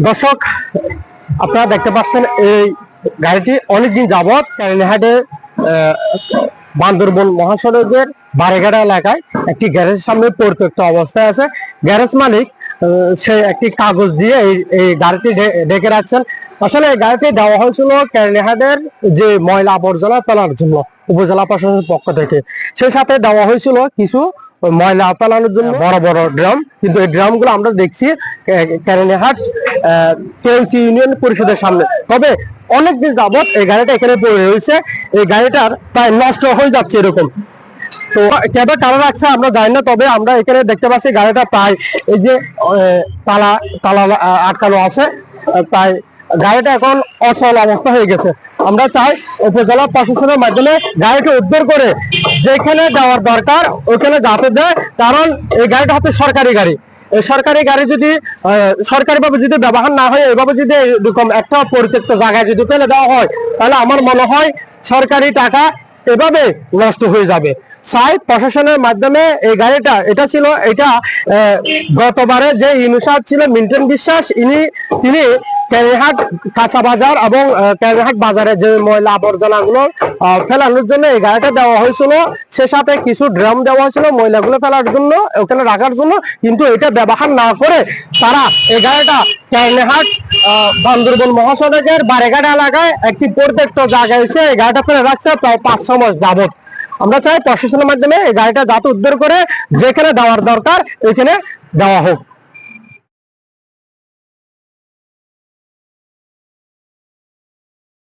দর্শক, আপনারা দেখতে পাচ্ছেন এই গাড়িটি অনেকদিন যাবৎ কালিহাটে বান্দরবন মহাসড়কের বারেঘাটা এলাকায় একটি গ্যারেজের সামনে পরিত্যক্ত অবস্থায় আছে। গ্যারেজ মালিক সে একটি কাগজ দিয়ে এই গাড়িটি ঢেকে রাখছেন। আসলে এই গাড়িটি দেওয়া হয়েছিল কালিহাটের যে ময়লা আবর্জনা ফেলার জন্য উপজেলা প্রশাসনের পক্ষ থেকে। সেই সাথে দেওয়া হয়েছিল কিছু ময়লা ফেলানোর জন্য বড় বড় ড্রাম, কিন্তু এই ড্রাম গুলো আমরা দেখছি কালিহাট কেএনসি ইউনিয়ন পরিষদের সামনে। তবে অনেকদিন যাবৎ এই গাড়িটা এখানে পড়ে রয়েছে। এই গাড়িটার প্রায় নষ্ট হয়ে যাচ্ছে এরকম। তো কেবে কারা রাখছে আমরা জানি না, তবে আমরা এখানে দেখতে পাচ্ছি গাড়িটা প্রায় এই যে তালা তালা আটকানো আছে, তাই গাড়িটা এখন অচল অবস্থা হয়ে গেছে। আমরা চাই উপজেলা প্রশাসনের মাধ্যমে গাড়িটা উদ্ধার করে যেখানে দেওয়ার দরকার ওইখানে যাতে দেয়, কারণ এই গাড়িটা হচ্ছে সরকারি গাড়ি। এই সরকারি গাড়ি যদি সরকারিভাবে যদি ব্যবহার না হয়, এইভাবে যদি এরকম একটা পরিত্যক্ত জায়গায় যদি ফেলে দেওয়া হয়, তাহলে আমার মনে হয় সরকারি টাকা এভাবে নষ্ট হয়ে যাবে। চাই প্রশাসনের মাধ্যমে এই গাড়িটা, এটা গতবারে যে ইনচার্জ ছিল মিল্টন বিশ্বাস, তিনি কালিহাট কাঁচা বাজার এবং কালিহাট বাজারে যে ময়লা আবর্জনা গুলো ফেলানোর জন্য এই গাড়িটা দেওয়া হয়েছিল। সে সাথে কিছু ড্রাম দেওয়া হয়েছিল ময়লাগুলো ফেলার জন্য, ওখানে রাখার জন্য, কিন্তু এটা ব্যবহার না করে তারা এই গাড়িটা কালিহাট বান্দরবন মহাসড়কের বারেঘাট এলাকায় একটি পরিত্যক্ত জায়গায় এসে এই গাড়িটা ফেলে রাখছে প্রায় 5-6 মাস যাবত। আমরা চাই প্রশাসনের মাধ্যমে এই গাড়িটা যাতে উদ্ধার করে যেখানে দেওয়ার দরকার ওইখানে দেওয়া হোক।